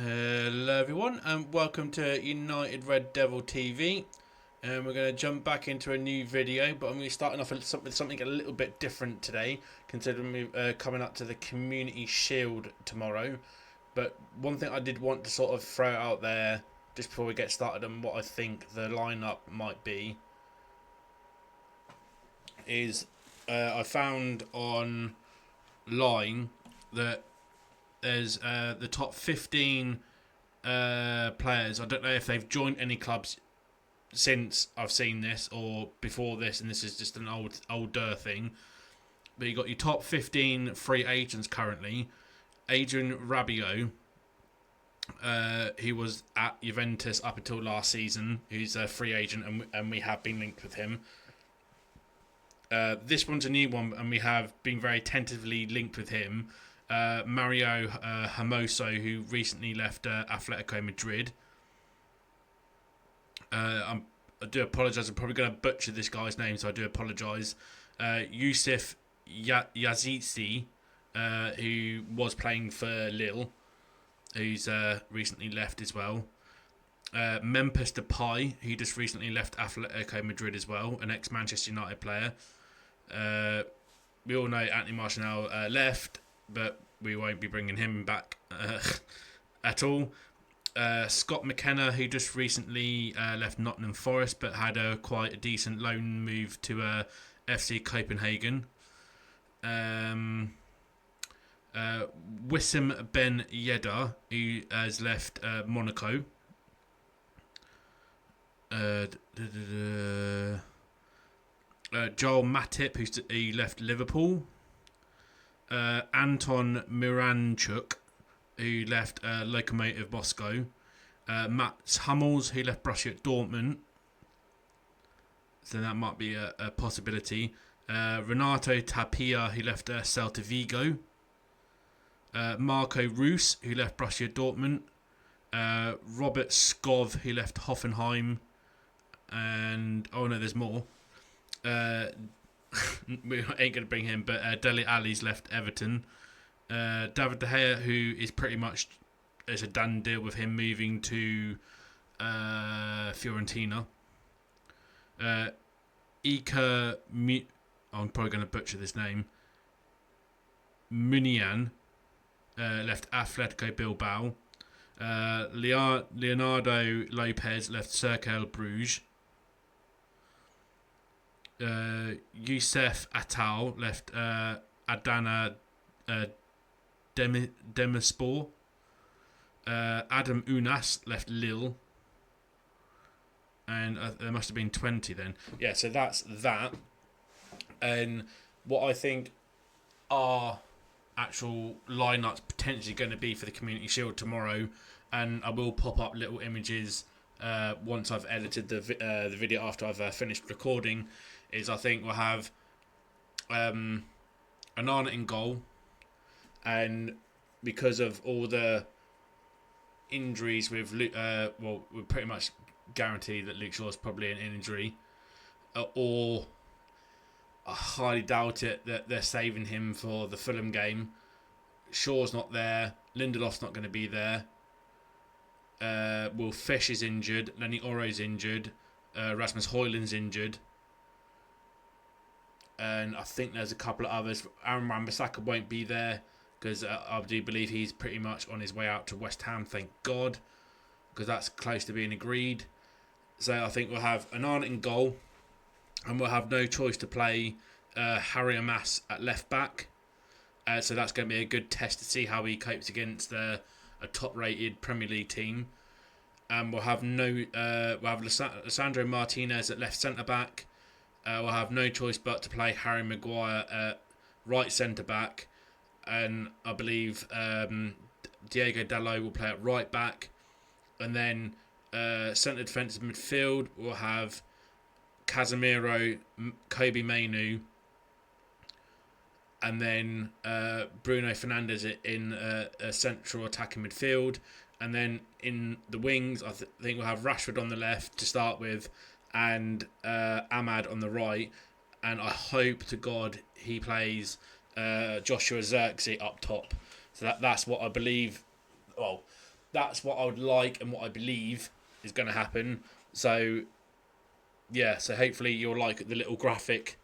Hello everyone and welcome to United Red Devil TV, and we're going to jump back into a new video, but I'm going to be starting off with something a little bit different today, considering we're coming up to the Community Shield tomorrow. But one thing I did want to sort of throw out there just before we get started on what I think the lineup might be is I found online that there's the top 15 players. I don't know if they've joined any clubs since I've seen this or before this, and this is just an older thing. But you got your top 15 free agents currently. Adrian Rabiot, he was at Juventus up until last season. He's a free agent, and we have been linked with him. This one's a new one, and we have been very tentatively linked with him. Mario Hermoso, who recently left Atletico Madrid. I do apologise. I'm probably going to butcher this guy's name, so I do apologise. Youssef Yazici, who was playing for Lille, who's recently left as well. Memphis Depay, who just recently left Atletico Madrid as well, an ex-Manchester United player. We all know Anthony Martial left, but we won't be bringing him back at all. Scott McKenna, who just recently left Nottingham Forest, but had quite a decent loan move to FC Copenhagen. Wissam Ben Yedder, who has left Monaco. Joel Matip, he left Liverpool. Anton Miranchuk, who left Lokomotiv Moscow. Mats Hummels, who left Borussia Dortmund. So that might be a possibility. Renato Tapia, who left Celta Vigo. Marco Reus, who left Borussia Dortmund. Robert Skov, who left Hoffenheim. And, oh no, there's more. We ain't going to bring him, but Dele Alli's left Everton. David De Gea, who is pretty much, there's a done deal with him moving to Fiorentina. I'm probably going to butcher this name. Munian left Atletico Bilbao. Leonardo Lopez left Cercle Bruges. Youssef Attal left Adana Demirspor. Adam Unas left Lille. And there must have been 20 then. Yeah, so that's that. And what I think our actual lineup's potentially going to be for the Community Shield tomorrow, and I will pop up little images once I've edited the video after I've finished recording, is I think we'll have Anana in goal, and because of all the injuries with we're pretty much guaranteed that Luke Shaw's probably an injury, or I highly doubt it that they're saving him for the Fulham game. Shaw's not there, Lindelof's not going to be there. Will Fish is injured, Lenny Oro's injured, Rasmus Højlund's injured, and I think there's a couple of others. Aaron Wan-Bissaka won't be there because I do believe he's pretty much on his way out to West Ham, thank God, because that's close to being agreed. So I think we'll have Anana in goal, and we'll have no choice to play Harry Amas at left back. So that's going to be a good test to see how he copes against a top-rated Premier League team. And we'll have Lisandro Martinez at left centre back. We'll have no choice but to play Harry Maguire at right centre back, and I believe Diego Dalot will play at right back. And then centre defensive midfield we'll have Casemiro, Kobe Mainu, and then Bruno Fernandes in a central attacking midfield. And then in the wings, I think we'll have Rashford on the left to start with, and Ahmad on the right. And I hope to God he plays Joshua Zirkzee up top. So that's what I believe. Well, that's what I would like and what I believe is going to happen. So yeah, so hopefully you'll like the little graphic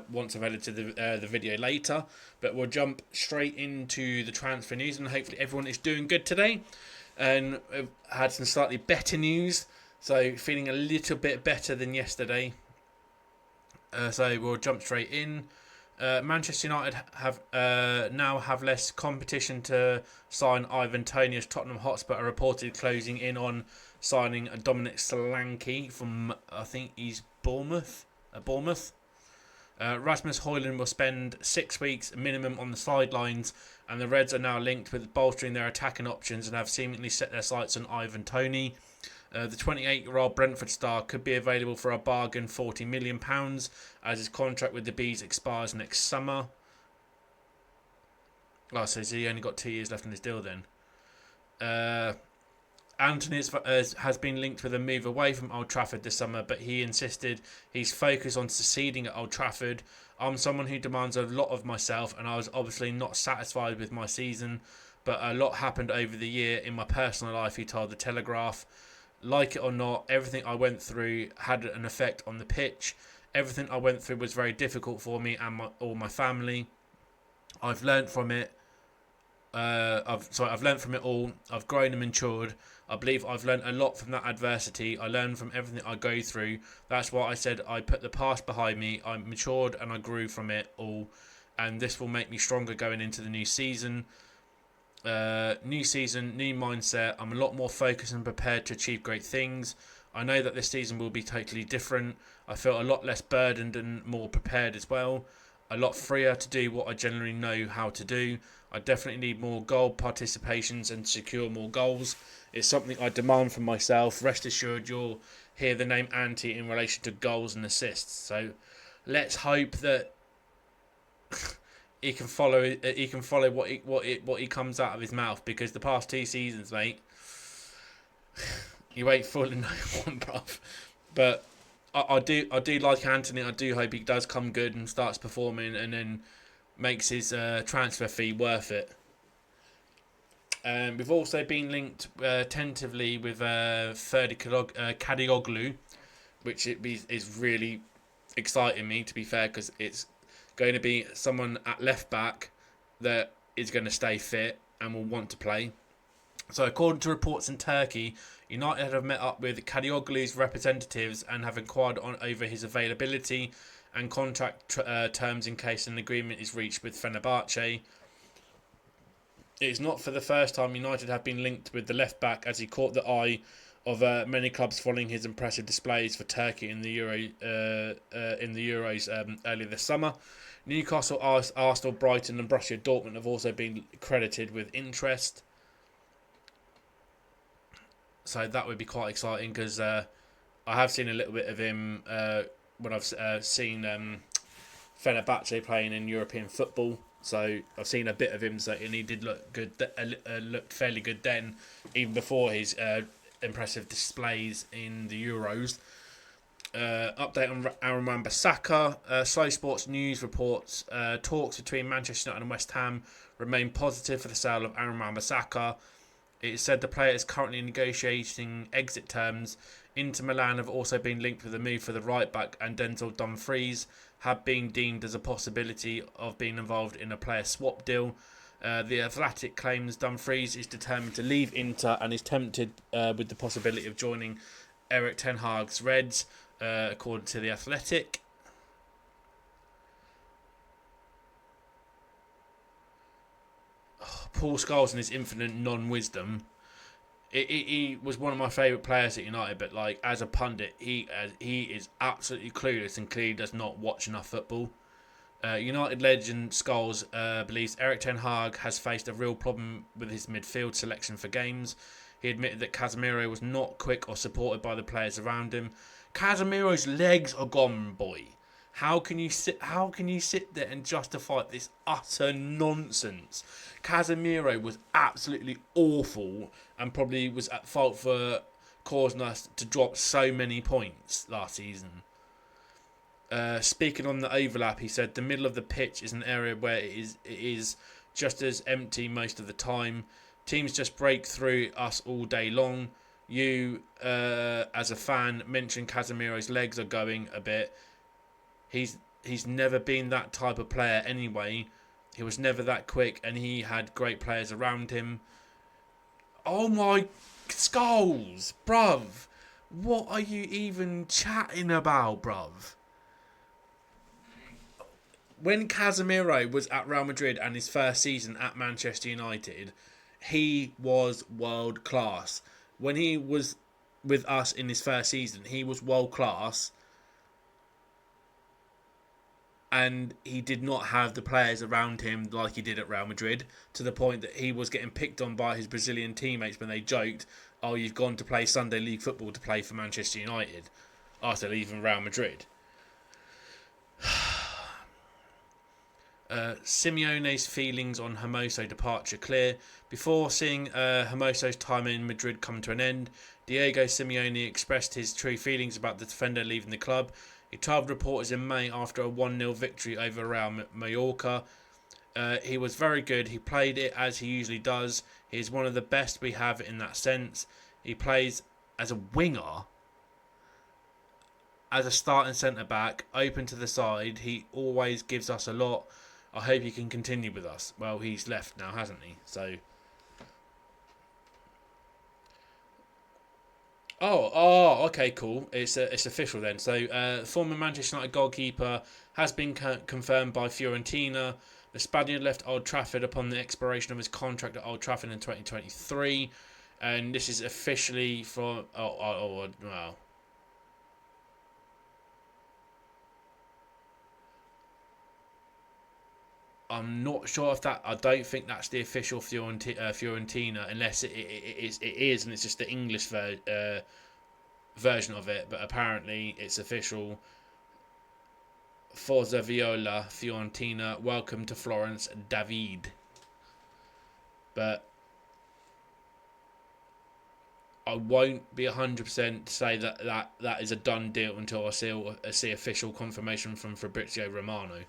once I've edited the video later. But we'll jump straight into the transfer news, and hopefully everyone is doing good today. And I've had some slightly better news, so feeling a little bit better than yesterday. So we'll jump straight in. Manchester United have now have less competition to sign Ivan Toney, as Tottenham Hotspur are reported closing in on signing a Dominic Solanke from, I think he's Bournemouth. Rasmus Højlund will spend 6 weeks minimum on the sidelines, and the Reds are now linked with bolstering their attacking options and have seemingly set their sights on Ivan Toney. The 28-year-old Brentford star could be available for a bargain £40 million as his contract with the Bees expires next summer. Oh, so he only got 2 years left on his deal then. Anthony has been linked with a move away from Old Trafford this summer, but he insisted he's focused on succeeding at Old Trafford. I'm someone who demands a lot of myself, and I was obviously not satisfied with my season, but a lot happened over the year in my personal life, he told The Telegraph. Like it or not, everything I went through had an effect on the pitch. Everything I went through was very difficult for me and all my family. I've learned from it. I've learned from it all. I've grown and matured. I believe I've learned a lot from that adversity. I learned from everything I go through. That's why I said I put the past behind me. I matured and I grew from it all. And this will make me stronger going into the new season. New season, new mindset. I'm a lot more focused and prepared to achieve great things. I know that this season will be totally different. I feel a lot less burdened and more prepared as well. A lot freer to do what I generally know how to do. I definitely need more goal participations and secure more goals. It's something I demand from myself. Rest assured you'll hear the name Ante in relation to goals and assists. So let's hope that he can follow what he comes out of his mouth, because the past 2 seasons, mate, you ain't fooling no one, bruv. But I do like Anthony. I do hope he does come good and starts performing, and then makes his transfer fee worth it. We've also been linked tentatively with Ferdi Kanioglu, which is really exciting me, to be fair, because it's going to be someone at left back that is going to stay fit and will want to play. So according to reports in Turkey, United have met up with Kanioglu's representatives and have inquired over his availability and contract terms in case an agreement is reached with Fenerbache. It is not for the first time United have been linked with the left back, as he caught the eye of many clubs following his impressive displays for Turkey in the Euros earlier this summer. Newcastle, Arsenal, Brighton and Borussia Dortmund have also been credited with interest. So that would be quite exciting, because I have seen a little bit of him when I've seen Fenerbahce playing in European football. So I've seen a bit of him, and he did look good. Looked fairly good then, even before his impressive displays in the Euros. Update on Wan-Bissaka. Slow Sports News reports talks between Manchester United and West Ham remain positive for the sale of Wan-Bissaka. It is said the player is currently negotiating exit terms. Inter Milan have also been linked with a move for the right back, and Denzel Dumfries have been deemed as a possibility of being involved in a player swap deal. The Athletic claims Dumfries is determined to leave Inter and is tempted with the possibility of joining Erik ten Hag's Reds, according to The Athletic. Paul Scholes and his infinite non-wisdom. He was one of my favourite players at United, but like as a pundit, he is absolutely clueless and clearly does not watch enough football. United legend Scholes believes Erik ten Hag has faced a real problem with his midfield selection for games. He admitted that Casemiro was not quick or supported by the players around him. Casemiro's legs are gone, boy. How can you sit there and justify this utter nonsense? Casemiro was absolutely awful and probably was at fault for causing us to drop so many points last season. Speaking on the overlap, he said the middle of the pitch is an area where it is just as empty most of the time. Teams just break through us all day long. You, as a fan, mentioned Casemiro's legs are going a bit. He's never been that type of player anyway. He was never that quick, and he had great players around him. Oh my skulls, bruv. What are you even chatting about, bruv? When Casemiro was at Real Madrid and his first season at Manchester United, he was world class. When he was with us in his first season, he was world class. And he did not have the players around him like he did at Real Madrid, to the point that he was getting picked on by his Brazilian teammates when they joked, "Oh, you've gone to play Sunday League football to play for Manchester United after leaving Real Madrid." Simeone's feelings on Hermoso departure clear. Before seeing Hermoso's time in Madrid come to an end, Diego Simeone expressed his true feelings about the defender leaving the club. He told reporters in May after a 1-0 victory over Real Mallorca. He was very good. He played it as he usually does. He is one of the best we have in that sense. He plays as a winger, as a starting centre-back, open to the side. He always gives us a lot. I hope he can continue with us. Well, he's left now, hasn't he? So... okay, cool. It's official then. So, former Manchester United goalkeeper has been confirmed by Fiorentina. The Spaniard left Old Trafford upon the expiration of his contract at Old Trafford in 2023, and this is officially from. Wow. I'm not sure if that. I don't think that's the official Fiorentina, unless it is, and it's just the English version of it. But apparently, it's official. Forza Viola, Fiorentina. Welcome to Florence, David. But I won't be 100% say that is a done deal until I see official confirmation from Fabrizio Romano.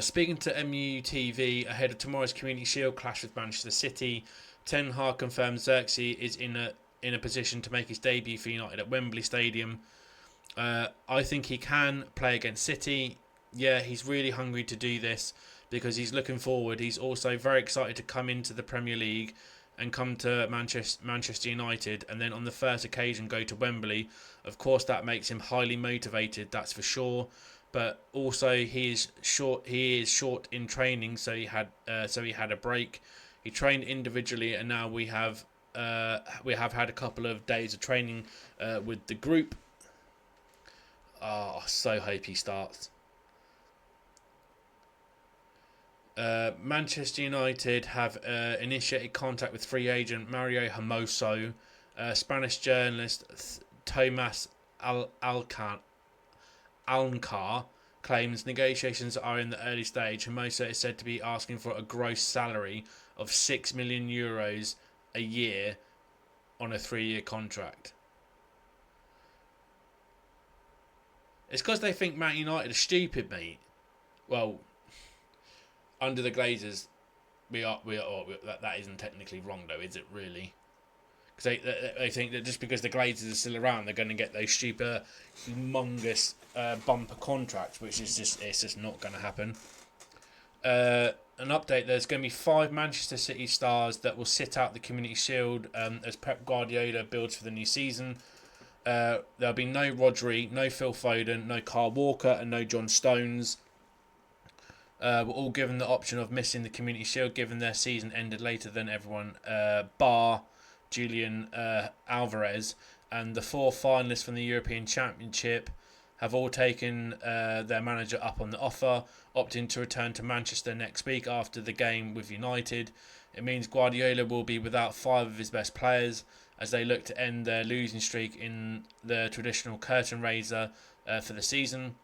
Speaking to MUTV ahead of tomorrow's Community Shield clash with Manchester City, Ten Hag confirmed Xerxes is in a position to make his debut for United at Wembley Stadium. I think he can play against City. Yeah, he's really hungry to do this because he's looking forward. He's also very excited to come into the Premier League and come to Manchester United, and then on the first occasion go to Wembley. Of course, that makes him highly motivated. That's for sure. But also he is short in training, so he had a break. He trained individually, and now we have had a couple of days of training with the group. I so hope he starts. Manchester United have initiated contact with free agent Mario Hermoso. Spanish journalist Tomas Alncar claims negotiations are in the early stage. Hermoso is said to be asking for a gross salary of €6 million a year on a 3-year contract. It's because they think Man United are stupid, mate. Well, under the Glazers, we are that isn't technically wrong, though, is it really? Because they think that just because the Glazers are still around, they're going to get those stupid, humongous bumper contracts, which is just not going to happen. An update: there's going to be 5 Manchester City stars that will sit out the Community Shield as Pep Guardiola builds for the new season. There'll be no Rodri, no Phil Foden, no Kyle Walker, and no John Stones. We're all given the option of missing the Community Shield, given their season ended later than everyone, bar Julian Alvarez, and the 4 finalists from the European Championship have all taken their manager up on the offer, opting to return to Manchester next week after the game with United. It means Guardiola will be without 5 of his best players as they look to end their losing streak in the traditional curtain raiser for the season.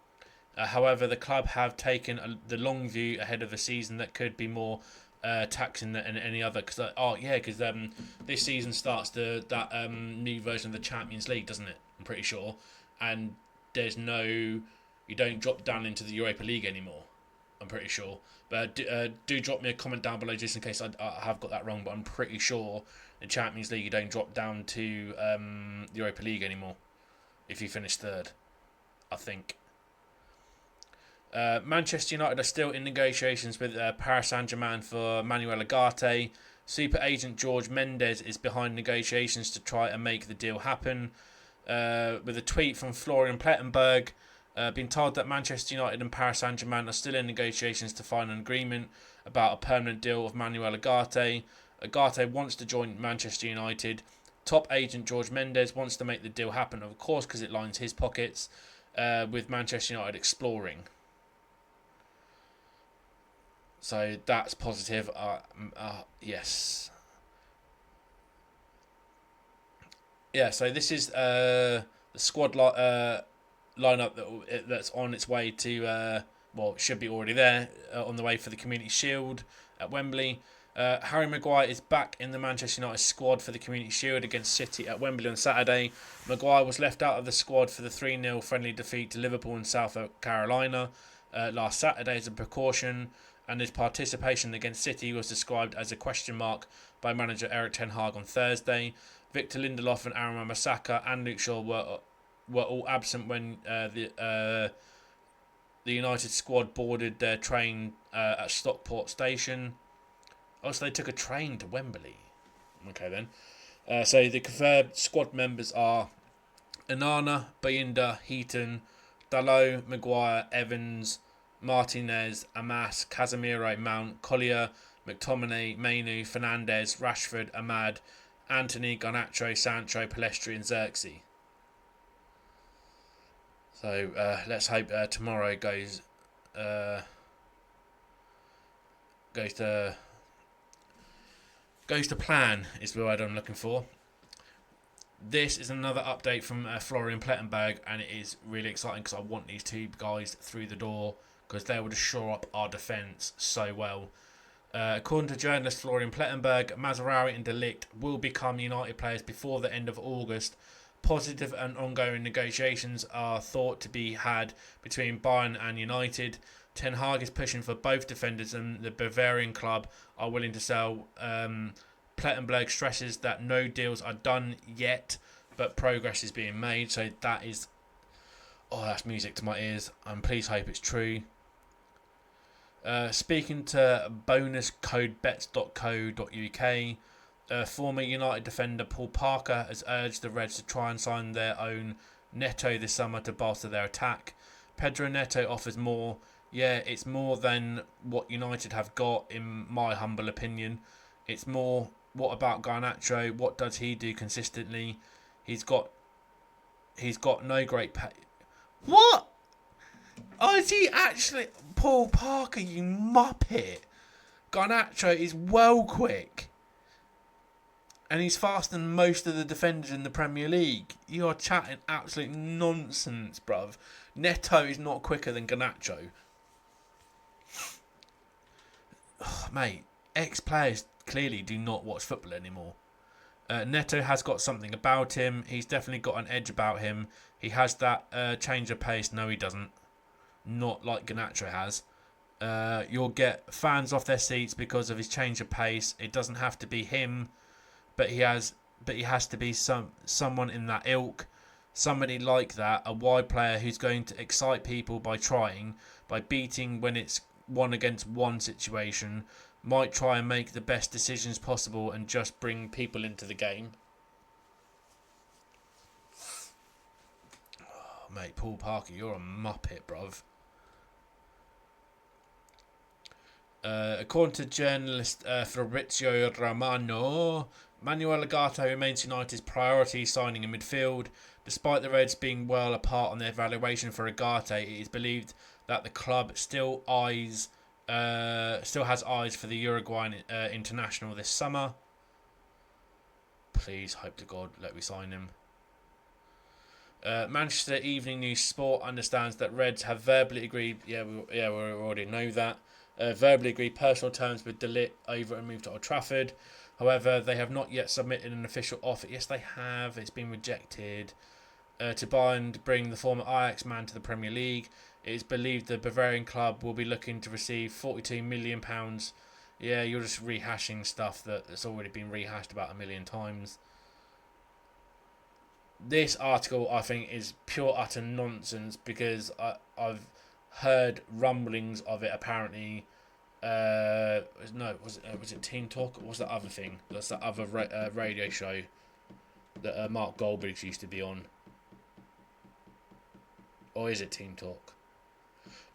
However, the club have taken the long view ahead of a season that could be more taxing than any other. Because this season starts that new version of the Champions League, doesn't it? I'm pretty sure. And you don't drop down into the Europa League anymore. I'm pretty sure. But do drop me a comment down below just in case I have got that wrong. But I'm pretty sure in Champions League you don't drop down to Europa League anymore if you finish third, I think. Manchester United are still in negotiations with Paris Saint-Germain for Manuel Ugarte. Super agent George Mendes is behind negotiations to try and make the deal happen. With a tweet from Florian Plettenberg, been told that Manchester United and Paris Saint-Germain are still in negotiations to find an agreement about a permanent deal of Manuel Ugarte. Ugarte wants to join Manchester United. Top agent George Mendes wants to make the deal happen, of course, because it lines his pockets, with Manchester United exploring. So that's positive. Yes. Yeah, so this is the squad lineup that's on its way to, it should be already there, on the way for the Community Shield at Wembley. Harry Maguire is back in the Manchester United squad for the Community Shield against City at Wembley on Saturday. Maguire was left out of the squad for the 3-0 friendly defeat to Liverpool in South Carolina last Saturday as a precaution, and his participation against City was described as a question mark by manager Erik ten Hag on Thursday. Victor Lindelof and Aaron Wan-Bissaka and Luke Shaw were all absent when the United squad boarded their train at Stockport Station. So they took a train to Wembley. Okay then. So the confirmed squad members are Onana, Bayinda, Heaton, Dalot, Maguire, Evans, Martinez, Amas, Casemiro, Mount, Collier, McTominay, Mainu, Fernandes, Rashford, Ahmad, Anthony, Garnacho, Sancho, Palestri and Xerxes. So let's hope tomorrow goes to plan, is the word I'm looking for. This is another update from Florian Plettenberg, and it is really exciting because I want these two guys through the door because they would shore up our defence so well. According to journalist Florian Plettenberg, Mazraui and De Ligt will become United players before the end of August. Positive and ongoing negotiations are thought to be had between Bayern and United. Ten Hag is pushing for both defenders, and the Bavarian club are willing to sell. Plettenberg stresses that no deals are done yet, but progress is being made. So that is, that's music to my ears. Please hope it's true. Speaking to bonuscodebets.co.uk, former United defender Paul Parker has urged the Reds to try and sign their own Neto this summer to bolster their attack. Pedro Neto offers more. Yeah, it's more than what United have got, in my humble opinion. It's more, what about Garnacho? What does he do consistently? He's got no great pay. What? Oh, is he actually... Paul Parker, you muppet. Garnacho is well quick. And he's faster than most of the defenders in the Premier League. You are chatting absolute nonsense, bruv. Neto is not quicker than Garnacho. Oh, mate, ex-players clearly do not watch football anymore. Neto has got something about him. He's definitely got an edge about him. He has that change of pace. No, he doesn't. Not like Garnacho has. You'll get fans off their seats because of his change of pace. It doesn't have to be him, but he has to be someone in that ilk. Somebody like that, a wide player who's going to excite people by beating when it's 1 against 1 situation, might try and make the best decisions possible and just bring people into the game. Oh, mate, Paul Parker, you're a muppet, bruv. According to journalist Fabrizio Romano, Manuel Ugarte remains United's priority signing in midfield. Despite the Reds being well apart on their valuation for Ugarte, it is believed that the club still has eyes for the Uruguayan international this summer. Please, hope to God, let me sign him. Manchester Evening News Sport understands that Reds have verbally agreed. We already know that. Verbally agreed personal terms with De Ligt over and move to Old Trafford. However, they have not yet submitted an official offer. Yes, they have. It's been rejected. To buy and bring the former Ajax man to the Premier League. It is believed the Bavarian club will be looking to receive £42 million. Yeah, you're just rehashing stuff that's already been rehashed about 1 million times. This article, I think, is pure utter nonsense because I've heard rumblings of it. Apparently, was it Team Talk? Or was that other thing? That's that other radio show that Mark Goldbridge used to be on. Or is it Team Talk?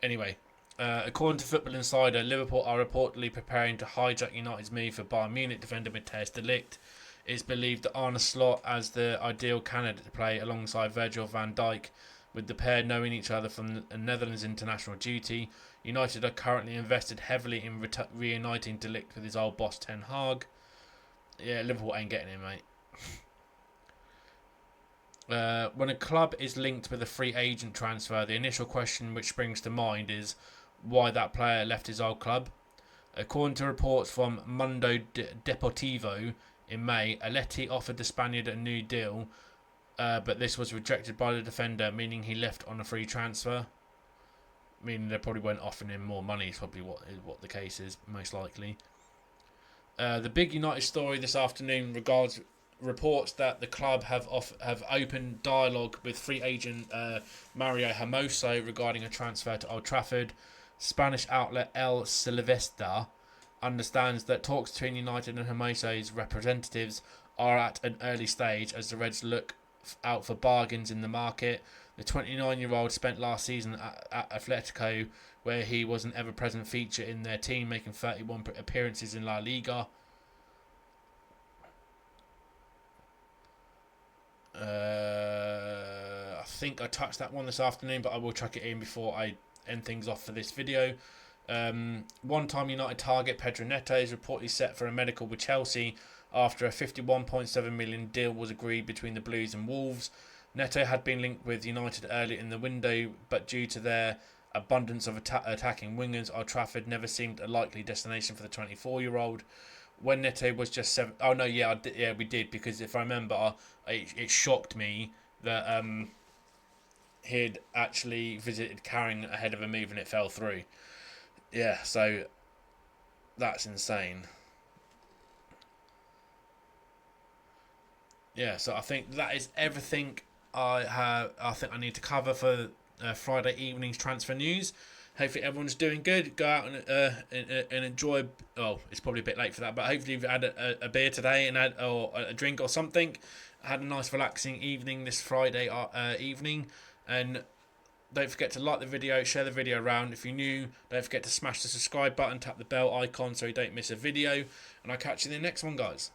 Anyway, according to Football Insider, Liverpool are reportedly preparing to hijack United's move for Bayern Munich defender Matthias de Ligt. It's believed that Arne Slot as the ideal candidate to play alongside Virgil van Dijk, with the pair knowing each other from the Netherlands international duty. United are currently invested heavily in reuniting de Ligt with his old boss Ten Hag. Yeah, Liverpool ain't getting him, mate. When a club is linked with a free agent transfer, the initial question which springs to mind is why that player left his old club. According to reports from Mundo Deportivo, in May, Aleti offered the Spaniard a new deal, but this was rejected by the defender, meaning he left on a free transfer. Meaning they probably weren't offering him more money, is probably what the case is, most likely. The big United story this afternoon reports that the club have opened dialogue with free agent Mario Hermoso regarding a transfer to Old Trafford. Spanish outlet El Silvestre understands that talks between United and Hermoso's representatives are at an early stage as the Reds look out for bargains in the market. The 29-year-old spent last season at Atletico, where he was an ever-present feature in their team, making 31 appearances in La Liga. I think I touched that one this afternoon, but I will chuck it in before I end things off for this video. One-time United target Pedro Neto is reportedly set for a medical with Chelsea after a £51.7 million deal was agreed between the Blues and Wolves. Neto had been linked with United earlier in the window, but due to their abundance of attacking wingers, Old Trafford never seemed a likely destination for the 24-year-old. When Neto was just 7... Oh, no, yeah, we did, because if I remember, it shocked me that he'd actually visited Carring ahead of a move and it fell through. Yeah, so that's insane. Yeah, so I think that is everything I think I need to cover for Friday evening's transfer news. Hopefully everyone's doing good. Go out and enjoy. Oh, it's probably a bit late for that, but hopefully you've had a beer today and or a drink or something. Had a nice relaxing evening this Friday evening, and don't forget to like the video, share the video around. If you're new, don't forget to smash the subscribe button, tap the bell icon so you don't miss a video, and I'll catch you in the next one, guys.